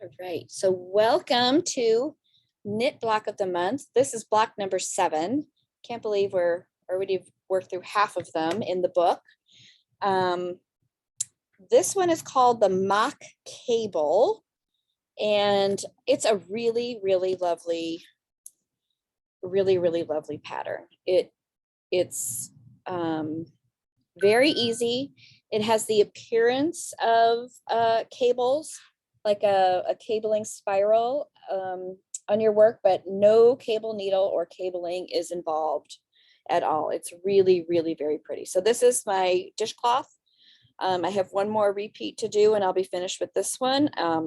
All right, so welcome to Knit Block of the Month. This is block number 7. Can't believe we're already worked through half of them in the book. This one is called the Mock Cable, and it's a really lovely pattern. It's very easy. It has the appearance of cables, like a cabling spiral on your work, but no cable needle or cabling is involved at all. It's really very pretty. So this is my dishcloth. I have one more repeat to do and I'll be finished with this one. I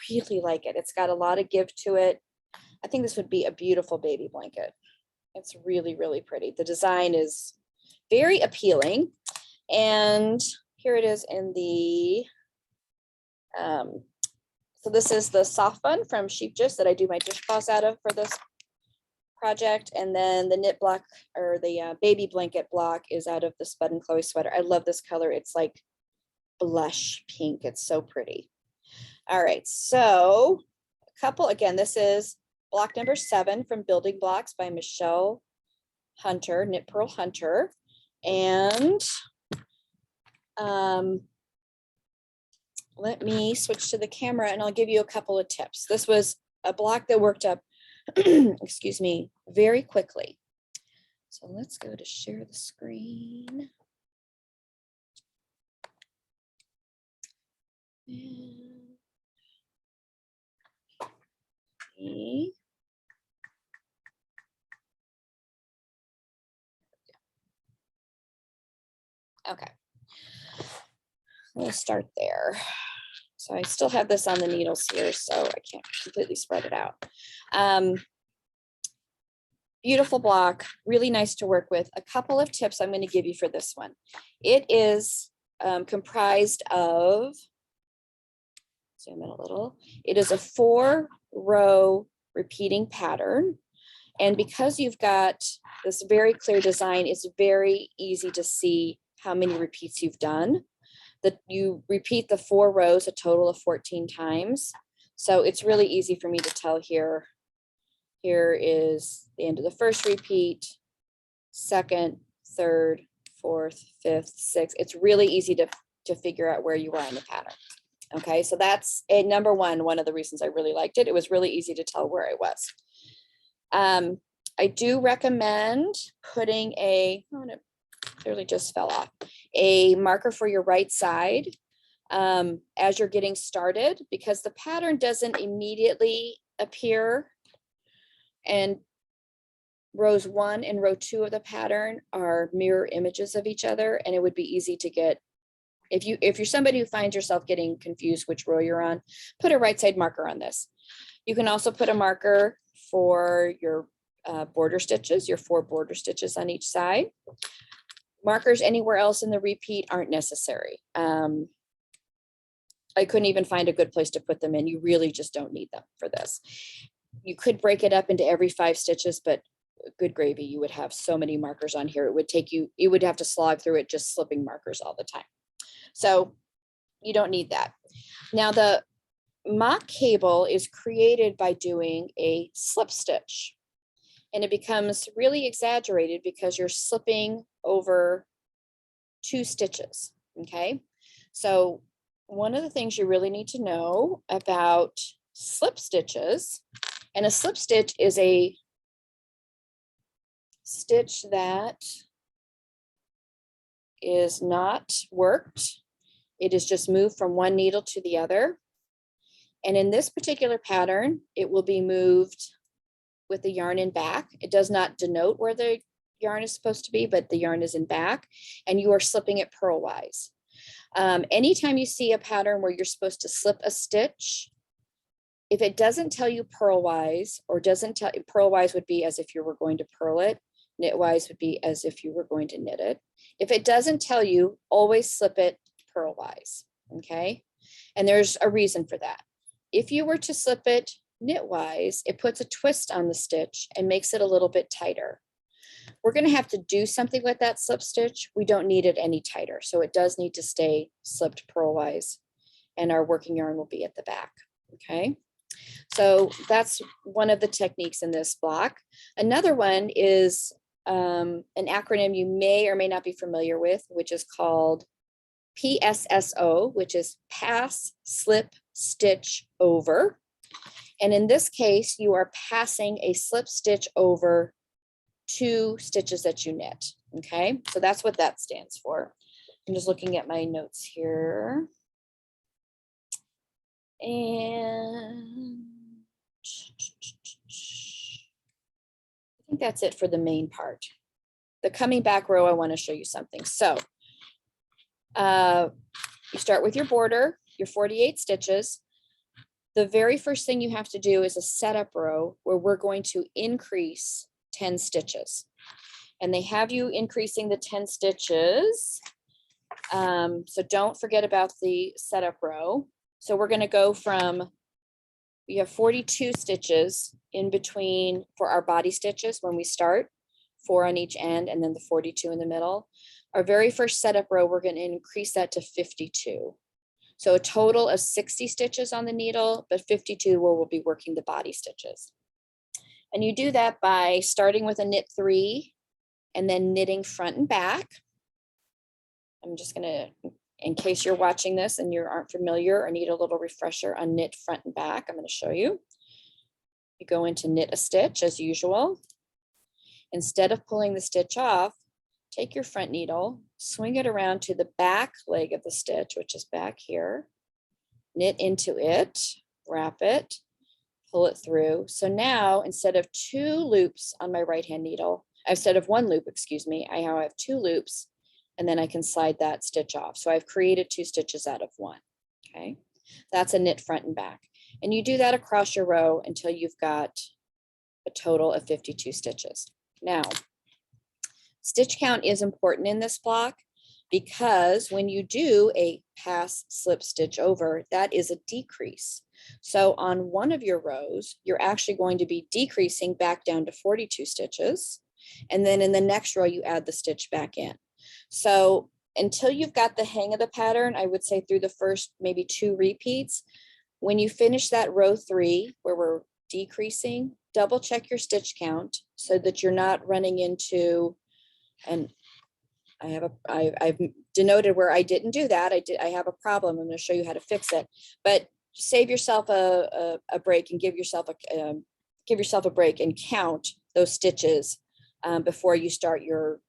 really like it. It's got a lot of give to it. I think this would be a beautiful baby blanket. It's really pretty. The design is very appealing. And here it is in the, so this is the soft bun from Sheep Gist that I do my dishcloths out of for this project. And then the knit block, or the baby blanket block, is out of the Spud and Chloe sweater. I love this color. It's like blush pink. It's so pretty. All right, so a couple, again, this is block number 7 from Building Blocks by Michelle Hunter, Knit Pearl Hunter. And let me switch to the camera and I'll give you a couple of tips. This was a block that worked up, excuse me, very quickly. So let's go to share the screen. Okay, we'll start there. So I still have this on the needles here, so I can't completely spread it out. Beautiful block, really nice to work with. A couple of tips I'm going to give you for this one. It is comprised of, zoom in a little, it is a 4-row repeating pattern. And because you've got this very clear design, it's very easy to see how many repeats you've done. That you repeat the 4 rows a total of 14 times. So it's really easy for me to tell here. Here is the end of the first repeat, second, third, fourth, fifth, sixth. It's really easy to figure out where you are in the pattern. Okay, so that's a number one of the reasons I really liked it. It was really easy to tell where I was. I do recommend putting it clearly just fell off, a marker for your right side as you're getting started, because the pattern doesn't immediately appear, and rows 1 and row 2 of the pattern are mirror images of each other, and it would be easy to get, if you're somebody who finds yourself getting confused which row you're on, put a right side marker on this. You can also put a marker for your border stitches, your 4 border stitches on each side. Markers anywhere else in the repeat aren't necessary. I couldn't even find a good place to put them in. You really just don't need them for this. You could break it up into every 5 stitches, but good gravy, you would have so many markers on here. It would take you, you would have to slog through it just slipping markers all the time. So you don't need that. Now the mock cable is created by doing a slip stitch. And it becomes really exaggerated because you're slipping over 2 stitches, okay? So one of the things you really need to know about slip stitches, and a slip stitch is a stitch that is not worked. It is just moved from one needle to the other. And in this particular pattern, it will be moved with the yarn in back. It does not denote where the yarn is supposed to be, but the yarn is in back, and you are slipping it purlwise. Anytime you see a pattern where you're supposed to slip a stitch, if it doesn't tell you purlwise, or doesn't tell, purlwise would be as if you were going to purl it, knitwise would be as if you were going to knit it. If it doesn't tell you, always slip it purlwise, okay? And there's a reason for that. If you were to slip it knitwise, it puts a twist on the stitch and makes it a little bit tighter. We're going to have to do something with that slip stitch. We don't need it any tighter, so it does need to stay slipped purlwise, and our working yarn will be at the back. Okay, so that's one of the techniques in this block. Another one is an acronym you may or may not be familiar with, which is called PSSO, which is pass, slip, stitch, over. And in this case, you are passing a slip stitch over 2 stitches that you knit. Okay, so that's what that stands for. I'm just looking at my notes here. And I think that's it for the main part. The coming back row, I want to show you something. So you start with your border, your 48 stitches. The very first thing you have to do is a setup row where we're going to increase 10 stitches. And they have you increasing the 10 stitches. So don't forget about the setup row. So we're going to go from, we have 42 stitches in between for our body stitches when we start, 4 on each end, and then the 42 in the middle. Our very first setup row, we're going to increase that to 52. So a total of 60 stitches on the needle, but 52 where we'll be working the body stitches. And you do that by starting with a knit 3 and then knitting front and back. I'm just gonna, in case you're watching this and you aren't familiar or need a little refresher on knit front and back, I'm gonna show you. You go into knit a stitch as usual. Instead of pulling the stitch off, take your front needle, swing it around to the back leg of the stitch, which is back here, knit into it, wrap it, pull it through. So now instead of 2 loops on my right hand needle, instead of 1 loop, excuse me, I now have 2 loops, and then I can slide that stitch off. So I've created 2 stitches out of 1. Okay, that's a knit front and back. And you do that across your row until you've got a total of 52 stitches. Now, stitch count is important in this block because when you do a pass, slip, stitch over, that is a decrease. So on one of your rows, you're actually going to be decreasing back down to 42 stitches. And then in the next row, you add the stitch back in. So until you've got the hang of the pattern, I would say through the first maybe 2 repeats, when you finish that row 3 where we're decreasing, double check your stitch count so that you're not running into, and I've denoted where I didn't do that. I have a problem. I'm going to show you how to fix it, but save yourself a break and give yourself a break and count those stitches before you start your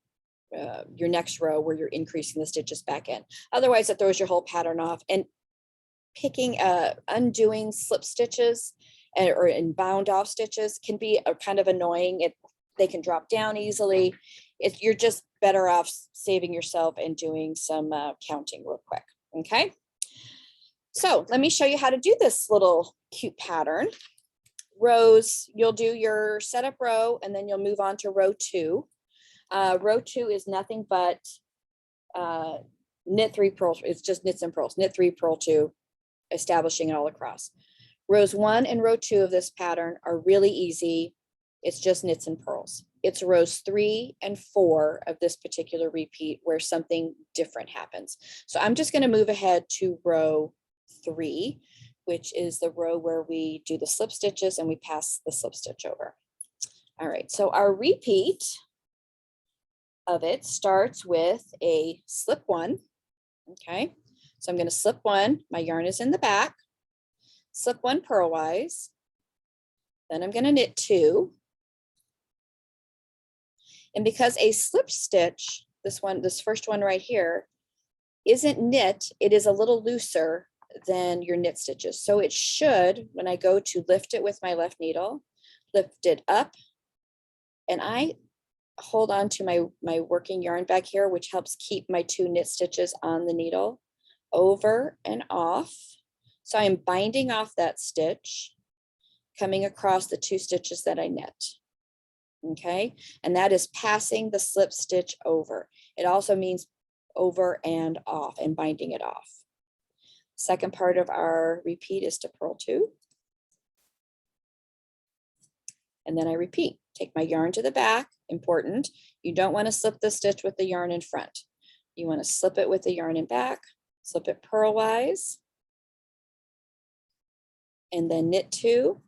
next row where you're increasing the stitches back in. Otherwise, it throws your whole pattern off. And undoing slip stitches or bound off stitches can be kind of annoying. They can drop down easily. You're just better off saving yourself and doing some counting real quick. Okay. So let me show you how to do this little cute pattern. Rows, you'll do your setup row and then you'll move on to row 2. Row 2 is nothing but knit 3 purls. It's just knits and purls, knit 3, purl 2, establishing it all across. Rows 1 and row 2 of this pattern are really easy. It's just knits and purls. It's rows 3 and 4 of this particular repeat where something different happens. So I'm just going to move ahead to row 3, which is the row where we do the slip stitches and we pass the slip stitch over. All right, so our repeat of it starts with a slip 1. Okay, so I'm going to slip 1, my yarn is in the back, slip 1 purlwise, then I'm going to knit 2. And because a slip stitch, this first one right here, isn't knit, it is a little looser than your knit stitches. So it should, when I go to lift it with my left needle, lift it up, and I hold on to my working yarn back here, which helps keep my 2 knit stitches on the needle, over and off. So I'm binding off that stitch, coming across the 2 stitches that I knit. Okay, and that is passing the slip stitch over. It also means over and off and binding it off. Second part of our repeat is to purl 2. And then I repeat, take my yarn to the back, important. You don't want to slip the stitch with the yarn in front. You want to slip it with the yarn in back, slip it purlwise, and then knit 2.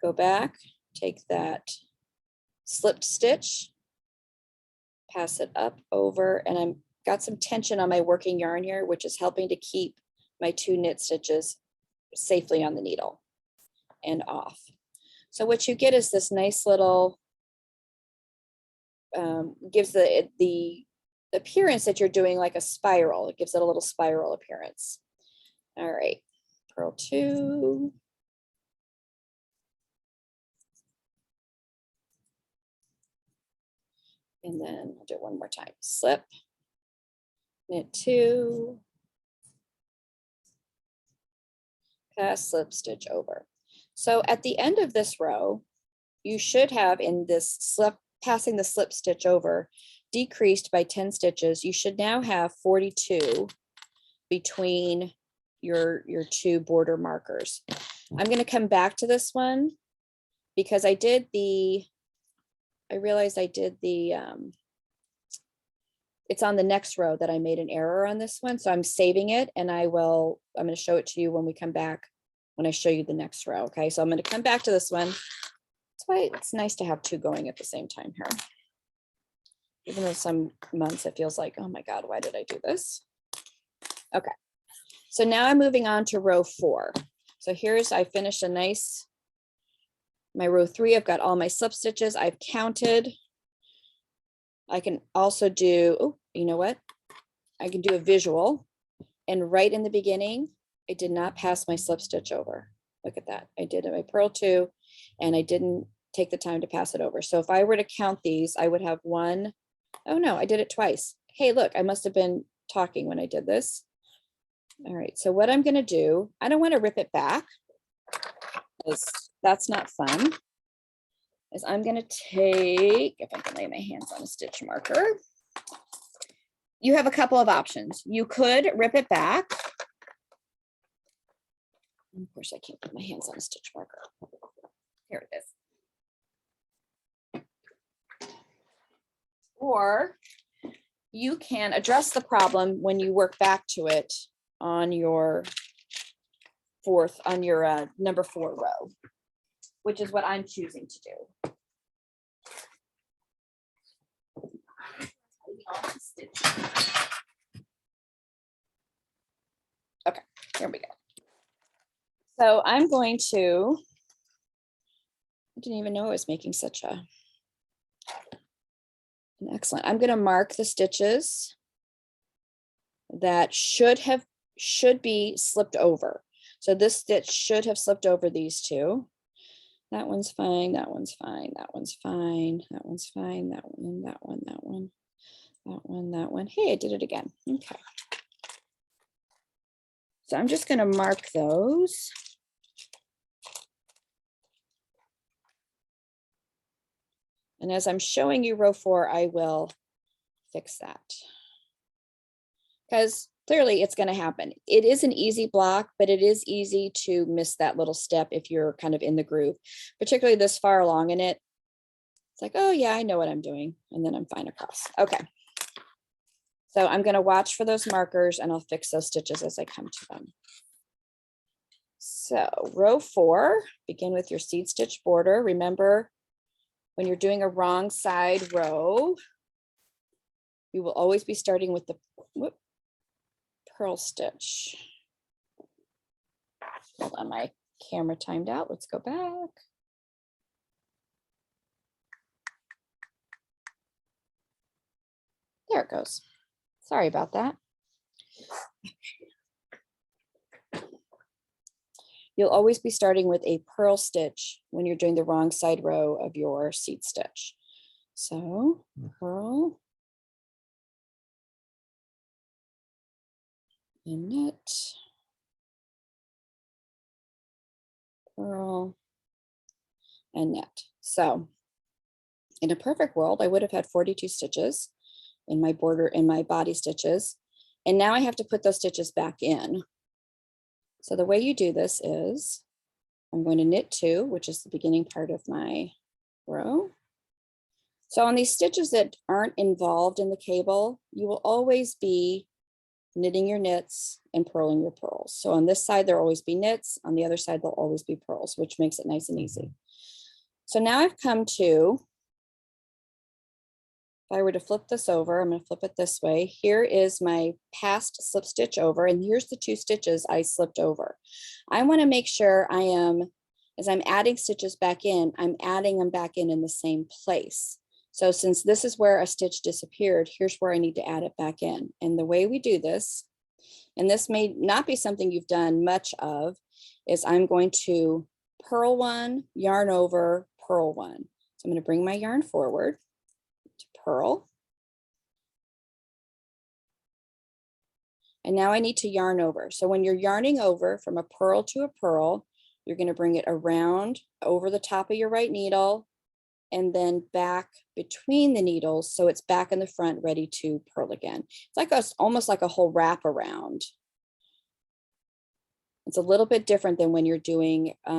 Go back, take that slipped stitch, pass it up over, and I'm got some tension on my working yarn here, which is helping to keep my 2 knit stitches safely on the needle and off. So what you get is this nice little, gives the appearance that you're doing like a spiral. It gives it a little spiral appearance. All right, purl 2. And then I'll do it one more time. Slip, knit 2, pass, slip, stitch over. So at the end of this row, you should have in this slip, passing the slip stitch over, decreased by 10 stitches. You should now have 42 between your 2 border markers. I'm going to come back to this one because I realized I did the, it's on the next row that I made an error on this one. So I'm saving it and I'm going to show it to you when we come back, when I show you the next row. Okay, so I'm going to come back to this one. That's why it's nice to have 2 going at the same time here. Even though some months it feels like, oh my God, why did I do this? Okay, so now I'm moving on to row 4. So I finished my row 3, I've got all my slip stitches, I've counted. I can also do, oh, you know what? I can do a visual, and right in the beginning, I did not pass my slip stitch over. Look at that. I did my purl 2 and I didn't take the time to pass it over. So if I were to count these, I would have 1. Oh no, I did it twice. Hey, look, I must have been talking when I did this. All right, so what I'm going to do, I don't want to rip it back because that's not fun. Is I'm going to take, if I can lay my hands on a stitch marker, you have a couple of options. You could rip it back. Of course, I can't put my hands on a stitch marker. Here it is. Or you can address the problem when you work back to it on your number 4 row, which is what I'm choosing to do. Okay, here we go. So I'm going to, I didn't even know I was making such an excellent. I'm going to mark the stitches that should be slipped over. So this stitch should have slipped over these 2. That one's fine, that one's fine, that one's fine, that one's fine, that one, that one, that one, that one, that one. Hey, I did it again. Okay. So I'm just going to mark those. And as I'm showing you row 4, I will fix that. Because clearly it's going to happen. It is an easy block, but it is easy to miss that little step if you're kind of in the groove, particularly this far along in it. It's like, oh yeah, I know what I'm doing. And then I'm fine across. Okay. So I'm going to watch for those markers and I'll fix those stitches as I come to them. So row 4, begin with your seed stitch border. Remember, when you're doing a wrong side row, you will always be starting with the purl stitch. Hold on, my camera timed out. Let's go back. There it goes. Sorry about that. You'll always be starting with a purl stitch when you're doing the wrong side row of your seed stitch. So purl and knit, purl and knit. So in a perfect world, I would have had 42 stitches in my border, in my body stitches. And now I have to put those stitches back in. So the way you do this is I'm going to knit 2, which is the beginning part of my row. So on these stitches that aren't involved in the cable, you will always be knitting your knits and purling your purls. So on this side, there'll always be knits. On the other side, there'll always be purls, which makes it nice and easy. So now I've come to, if I were to flip this over, I'm going to flip it this way. Here is my past slip stitch over, and here's the 2 stitches I slipped over. I want to make sure I am, as I'm adding stitches back in, I'm adding them back in the same place. So since this is where a stitch disappeared, here's where I need to add it back in. And the way we do this, and this may not be something you've done much of, is I'm going to purl 1, yarn over, purl 1. So I'm going to bring my yarn forward to purl. And now I need to yarn over. So when you're yarning over from a purl to a purl, you're going to bring it around over the top of your right needle and then back between the needles, so it's back in the front ready to purl again. It's like almost like a whole wrap around. It's a little bit different than when you're doing a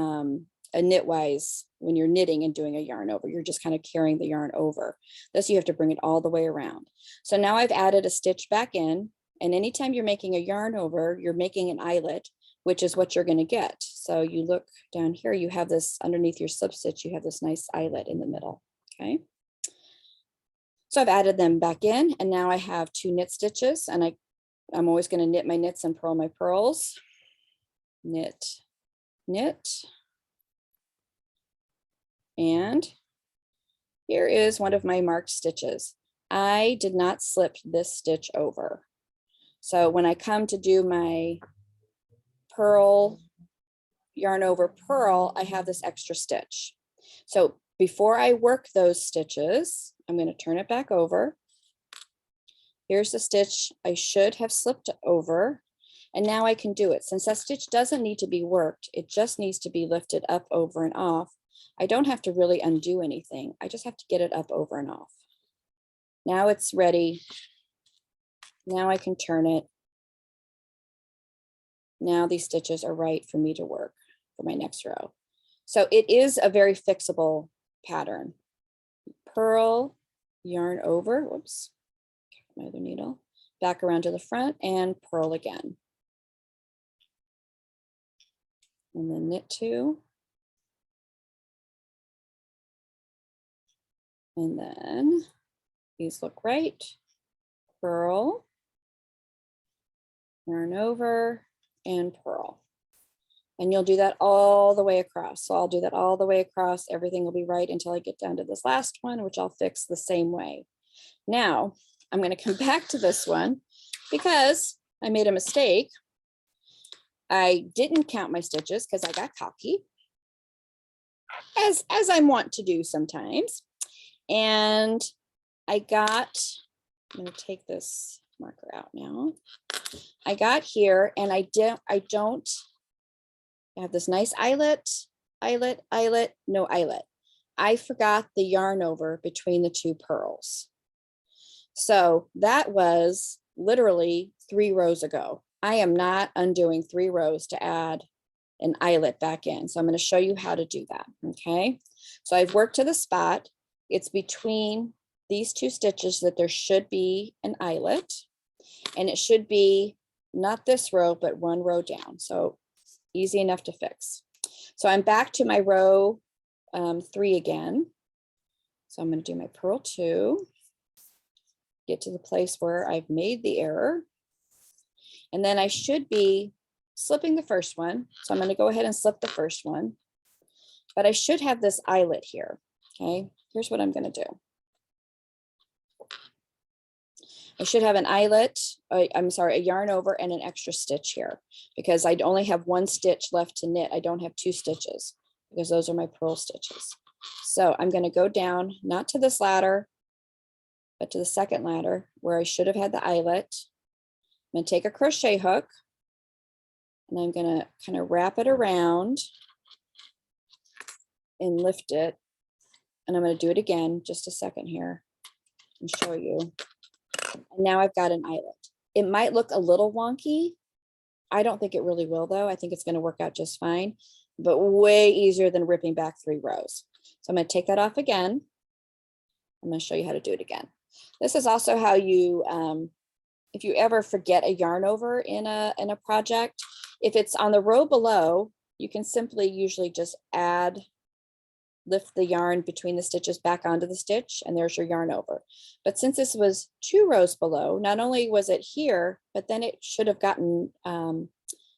knitwise, when you're knitting and doing a yarn over. You're just kind of carrying the yarn over. This, you have to bring it all the way around. So now I've added a stitch back in, and anytime you're making a yarn over, you're making an eyelet, which is what you're going to get. So you look down here, you have this underneath your slip stitch, you have this nice eyelet in the middle, okay? So I've added them back in, and now I have 2 knit stitches, and I'm always going to knit my knits and purl my purls. Knit, knit. And here is one of my marked stitches. I did not slip this stitch over. So when I come to do my purl, yarn over purl, I have this extra stitch. So before I work those stitches, I'm going to turn it back over. Here's the stitch I should have slipped over, and now I can do it. Since that stitch doesn't need to be worked, it just needs to be lifted up, over, and off. I don't have to really undo anything. I just have to get it up, over, and off. Now it's ready. Now I can turn it. Now these stitches are right for me to work for my next row. So it is a very fixable pattern. Purl, yarn over, whoops, my other needle, back around to the front and purl again. And then knit 2. And then these look right. Purl, yarn over, and purl. And you'll do that all the way across. So I'll do that all the way across. Everything will be right until I get down to this last one, which I'll fix the same way. Now I'm going to come back to this one because I made a mistake. I didn't count my stitches because I got cocky, as I'm wont to do sometimes. And I'm going to take this marker out now. I got here and I have this nice eyelet, no eyelet. I forgot the yarn over between the 2 purls. So that was literally 3 rows ago. I am not undoing 3 rows to add an eyelet back in. So I'm going to show you how to do that. Okay. So I've worked to the spot. It's between these 2 stitches that there should be an eyelet, and it should be not this row, but 1 row down. So easy enough to fix. So I'm back to my row 3 again. So I'm going to do my purl 2, get to the place where I've made the error. And then I should be slipping the first one. So I'm going to go ahead and slip the first one, but I should have this eyelet here. Okay, here's what I'm going to do. I should have an eyelet, a yarn over and an extra stitch here because I only have 1 stitch left to knit. I don't have 2 stitches because those are my purl stitches. So I'm going to go down, not to this ladder, but to the second ladder where I should have had the eyelet. I'm going to take a crochet hook and I'm going to kind of wrap it around and lift it. And I'm going to do it again, just a second here and show you. And now I've got an eyelet. It might look a little wonky. I don't think it really will though. I think it's going to work out just fine, but way easier than ripping back 3 rows. So I'm going to take that off again. I'm going to show you how to do it again. This is also how you if you ever forget a yarn over in a project, if it's on the row below, you can simply usually just lift the yarn between the stitches back onto the stitch, and there's your yarn over. But since this was 2 rows below, not only was it here, but then it should have gotten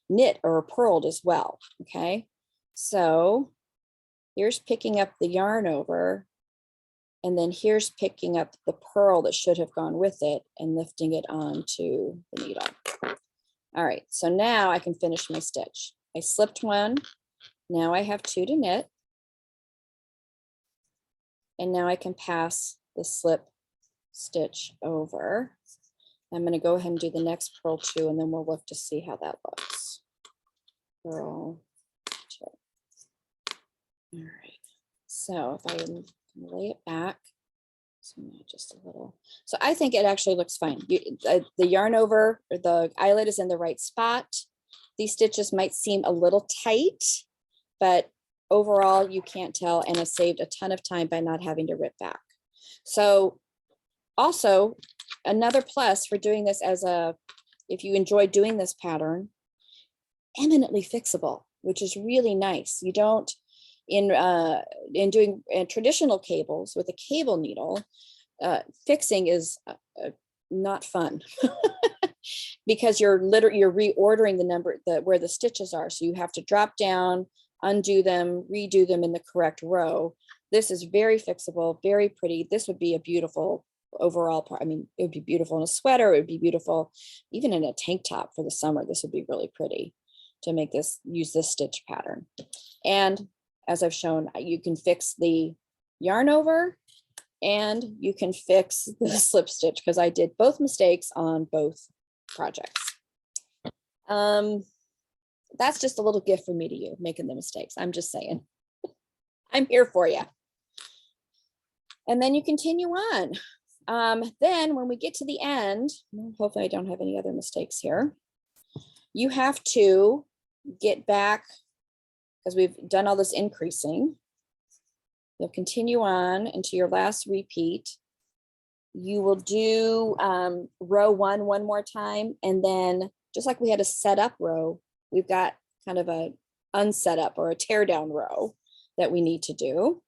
knit or purled as well. Okay, so here's picking up the yarn over, and then here's picking up the purl that should have gone with it and lifting it onto the needle. All right, so now I can finish my stitch. I slipped one, now I have 2 to knit. And now I can pass the slip stitch over. I'm going to go ahead and do the next purl 2, and then we'll look to see how that looks. Purl 2. All right, so if I lay it back, so just a little. So I think it actually looks fine. The yarn over, or the eyelet is in the right spot. These stitches might seem a little tight, but overall you can't tell, and it saved a ton of time by not having to rip back. So also another plus for doing this if you enjoy doing this pattern, eminently fixable, which is really nice. You don't, in doing traditional cables with a cable needle, fixing is not fun because you're reordering the number where the stitches are. So you have to drop down, undo them, redo them in the correct row. This is very fixable, very pretty. This would be a beautiful overall part. I mean, it would be beautiful in a sweater. It would be beautiful even in a tank top for the summer. This would be really pretty to make this, use this stitch pattern. And as I've shown, you can fix the yarn over and you can fix the slip stitch, because I did both mistakes on both projects. That's just a little gift from me to you, making the mistakes. I'm just saying. I'm here for you. And then you continue on. Then when we get to the end, hopefully I don't have any other mistakes here. You have to get back, because we've done all this increasing. You'll continue on into your last repeat. You will do row 1 one more time, and then just like we had a set up row, we've got kind of a unset up or a tear down row that we need to do.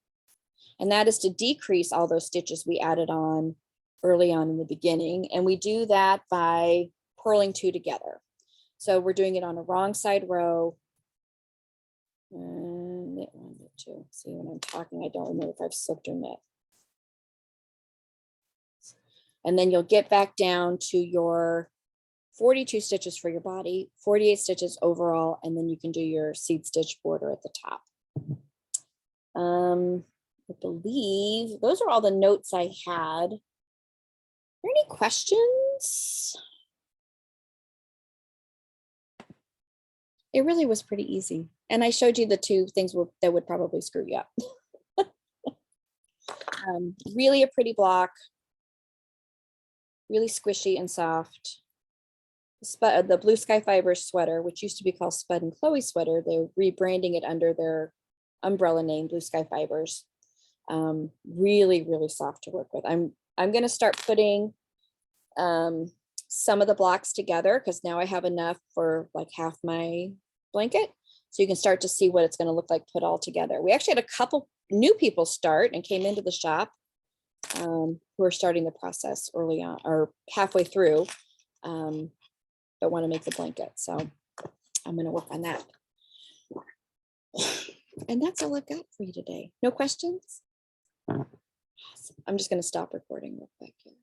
And that is to decrease all those stitches we added on early on in the beginning. And we do that by purling 2 together. So we're doing it on a wrong side row. And knit 1, knit 2. See, when I'm talking, I don't remember if I've slipped or knit. And then you'll get back down to your 42 stitches for your body, 48 stitches overall, and then you can do your seed stitch border at the top. I believe those are all the notes I had. Are there any questions? It really was pretty easy. And I showed you the 2 things that would probably screw you up. Really a pretty block, really squishy and soft. The Blue Sky Fibers sweater, which used to be called Spud and Chloe sweater, they're rebranding it under their umbrella name, Blue Sky Fibers. Really, really soft to work with. I'm going to start putting some of the blocks together, because now I have enough for like half my blanket. So you can start to see what it's going to look like put all together. We actually had a couple new people start and came into the shop who are starting the process early on or halfway through, but want to make the blanket. So I'm going to work on that. And that's all I've got for you today. No questions? Awesome. I'm just going to stop recording real quick here.